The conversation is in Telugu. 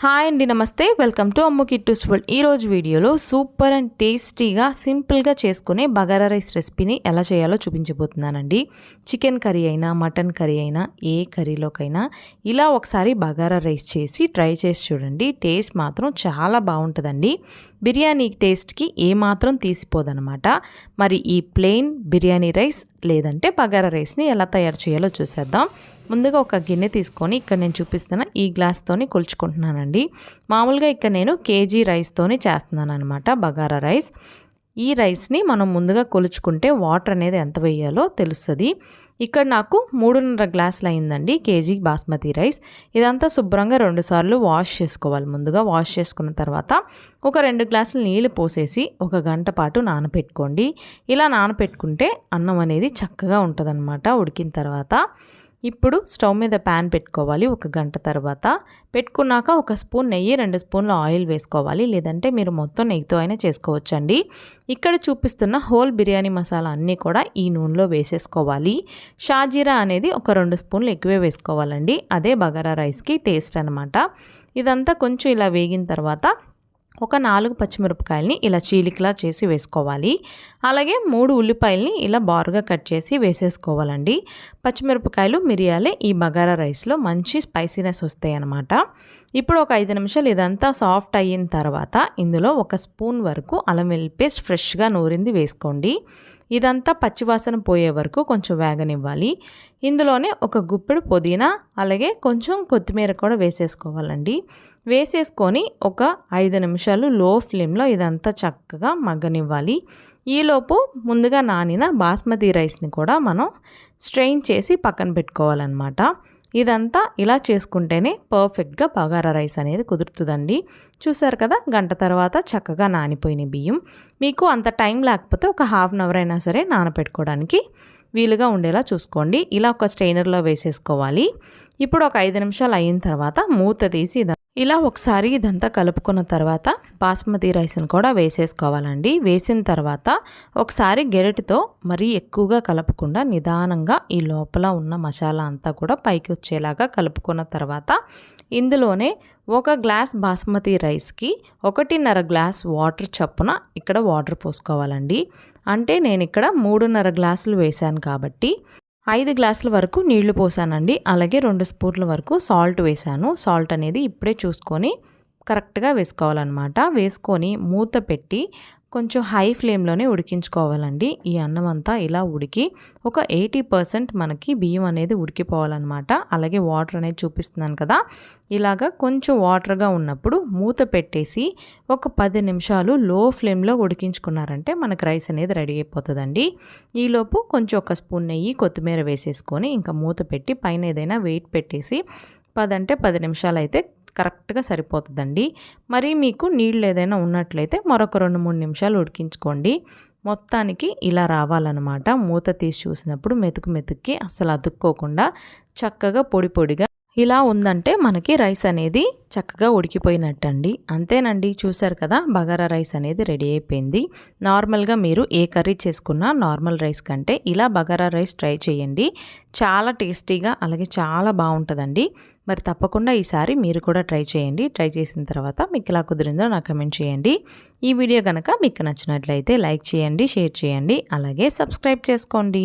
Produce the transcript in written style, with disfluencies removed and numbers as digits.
హాయ్ అండి, నమస్తే. Welcome to Ammu Kittu's world. ఈరోజు వీడియోలో సూపర్ అండ్ టేస్టీగా సింపుల్గా చేసుకునే బగారా రైస్ రెసిపీని ఎలా చేయాలో చూపించబోతున్నానండి. చికెన్ కర్రీ అయినా మటన్ కర్రీ అయినా ఏ కర్రీలోకైనా ఇలా ఒకసారి బగారా రైస్ చేసి ట్రై చేసి చూడండి. టేస్ట్ మాత్రం చాలా బాగుంటుందండి. బిర్యానీ టేస్ట్కి ఏమాత్రం తీసిపోదనమాట. మరి ఈ ప్లెయిన్ బిర్యానీ రైస్ లేదంటే బగారా రైస్ని ఎలా తయారు చేయాలో చూసేద్దాం. ముందుగా ఒక గిన్నె తీసుకొని ఇక్కడ నేను చూపిస్తున్న ఈ గ్లాస్తోని కొలుచుకుంటున్నానండి. మామూలుగా ఇక్కడ నేను కేజీ రైస్తోని చేస్తున్నాను అనమాట బగారా రైస్. ఈ రైస్ని మనం ముందుగా కొలుచుకుంటే వాటర్ అనేది ఎంత వేయాలో తెలుస్తుంది. ఇక్కడ నాకు 3.5 గ్లాసులు అయిందండి కేజీ బాస్మతి రైస్. ఇదంతా శుభ్రంగా 2 సార్లు వాష్ చేసుకోవాలి. ముందుగా వాష్ చేసుకున్న తర్వాత ఒక 2 గ్లాసులు నీళ్ళు పోసేసి 1 గంట పాటు నానపెట్టుకోండి. ఇలా నానపెట్టుకుంటే అన్నం అనేది చక్కగా ఉంటుందన్నమాట ఉడికిన తర్వాత. ఇప్పుడు స్టవ్ మీద ప్యాన్ పెట్టుకోవాలి. 1 గంట తర్వాత పెట్టుకున్నాక 1 స్పూన్ నెయ్యి, 2 స్పూన్ల ఆయిల్ వేసుకోవాలి. లేదంటే మీరు మొత్తం నెయ్యితో అయినా చేసుకోవచ్చండి. ఇక్కడ చూపిస్తున్న హోల్ బిర్యానీ మసాలా అన్నీ కూడా ఈ నూనెలో వేసేసుకోవాలి. షాజీరా అనేది ఒక 2 స్పూన్లు ఎక్కువే వేసుకోవాలండి. అదే బగారా రైస్కి టేస్ట్ అనమాట. ఇదంతా కొంచెం ఇలా వేగిన తర్వాత ఒక 4 పచ్చిమిరపకాయలని ఇలా చీలికలా చేసి వేసుకోవాలి. అలాగే 3 ఉల్లిపాయలని ఇలా బారుగా కట్ చేసి వేసేసుకోవాలండి. పచ్చిమిరపకాయలు, మిరియాలే ఈ బగారా రైస్లో మంచి స్పైసీనెస్ వస్తాయి అన్నమాట. ఇప్పుడు ఒక 5 నిమిషాలు ఇదంతా సాఫ్ట్ అయిన తర్వాత ఇందులో 1 స్పూన్ వరకు అల్లం వెల్లుల్లి పేస్ట్ ఫ్రెష్గా నూరింది వేసుకోండి. ఇదంతా పచ్చివాసన పోయే వరకు కొంచెం వేగనివ్వాలి. ఇందులోనే ఒక గుప్పెడు పుదీనా అలాగే కొంచెం కొత్తిమీర కూడా వేసేసుకోవాలండి. వేసేసుకొని ఒక 5 నిమిషాలు లో ఫ్లేమ్లో ఇదంతా చక్కగా మగ్గనివ్వాలి. ఈలోపు ముందుగా నానిన బాస్మతి రైస్ని కూడా మనం స్ట్రెయిన్ చేసి పక్కన పెట్టుకోవాలన్నమాట. ఇదంతా ఇలా చేసుకుంటేనే పర్ఫెక్ట్గా బగారా రైస్ అనేది కుదురుతుందండి. చూసారు కదా, గంట తర్వాత చక్కగా నానిపోయిన బియ్యం. మీకు అంత టైం లేకపోతే ఒక హాఫ్ అన్ అవర్ అయినా సరే నానపెట్టుకోవడానికి వీలుగా ఉండేలా చూసుకోండి. ఇలా ఒక స్ట్రెయినర్లో వేసేసుకోవాలి. ఇప్పుడు ఒక 5 నిమిషాలు అయిన తర్వాత మూత తీసి ఇలా ఒకసారి ఇదంతా కలుపుకున్న తర్వాత బాస్మతి రైస్ని కూడా వేసేసుకోవాలండి. వేసిన తర్వాత ఒకసారి గెరటితో మరీ ఎక్కువగా కలపకుండా నిదానంగా ఈ లోపల ఉన్న మసాలా అంతా కూడా పైకి వచ్చేలాగా కలుపుకున్న తర్వాత ఇందులోనే 1 గ్లాస్ బాస్మతి రైస్కి 1.5 గ్లాస్ వాటర్ చప్పున ఇక్కడ వాటర్ పోసుకోవాలండి. అంటే నేను ఇక్కడ 3.5 గ్లాసులు వేశాను కాబట్టి 5 గ్లాసుల వరకు నీళ్లు పోసానండి. అలాగే 2 స్పూన్ల వరకు సాల్ట్ వేసాను. సాల్ట్ అనేది ఇప్పుడే చూసుకొని కరెక్ట్గా వేసుకోవాలన్నమాట. వేసుకొని మూత పెట్టి కొంచెం హై ఫ్లేమ్లోనే ఉడికించుకోవాలండి. ఈ అన్నం అంతా ఇలా ఉడికి ఒక 80% మనకి బియ్యం అనేది ఉడికిపోవాలన్నమాట. అలాగే వాటర్ అనేది చూపిస్తున్నాను కదా, ఇలాగా కొంచెం వాటర్గా ఉన్నప్పుడు మూత పెట్టేసి ఒక 10 నిమిషాలు లో ఫ్లేమ్లో ఉడికించుకున్నారంటే మనకు రైస్ అనేది రెడీ అయిపోతుందండి. ఈలోపు కొంచెం 1 స్పూన్ నెయ్యి, కొత్తిమీర వేసేసుకొని ఇంకా మూత పెట్టి పైన ఏదైనా వెయిట్ పెట్టేసి 10 నిమిషాలు అయితే కరెక్ట్గా సరిపోతుందండి. మరి మీకు నీళ్ళు ఏదైనా ఉన్నట్లయితే మరొక 2-3 నిమిషాలు ఉడికించుకోండి. మొత్తానికి ఇలా రావాలన్నమాట. మూత తీసి చూసినప్పుడు మెతుక్కి అసలు అతుక్కోకుండా చక్కగా పొడి పొడిగా ఇలా ఉందంటే మనకి రైస్ అనేది చక్కగా ఉడికిపోయినట్టండి. అంతేనండి, చూసారు కదా, బగారా రైస్ అనేది రెడీ అయిపోయింది. నార్మల్గా మీరు ఏ కర్రీ చేసుకున్నా నార్మల్ రైస్ కంటే ఇలా బగారా రైస్ ట్రై చేయండి. చాలా టేస్టీగా అలాగే చాలా బాగుంటుందండి. మరి తప్పకుండా ఈసారి మీరు కూడా ట్రై చేయండి. ట్రై చేసిన తర్వాత మీకు ఎలా కుదిరిందో నాకు కమెంట్ చేయండి. ఈ వీడియో కనుక మీకు నచ్చినట్లయితే లైక్ చేయండి, షేర్ చేయండి, అలాగే సబ్స్క్రైబ్ చేసుకోండి.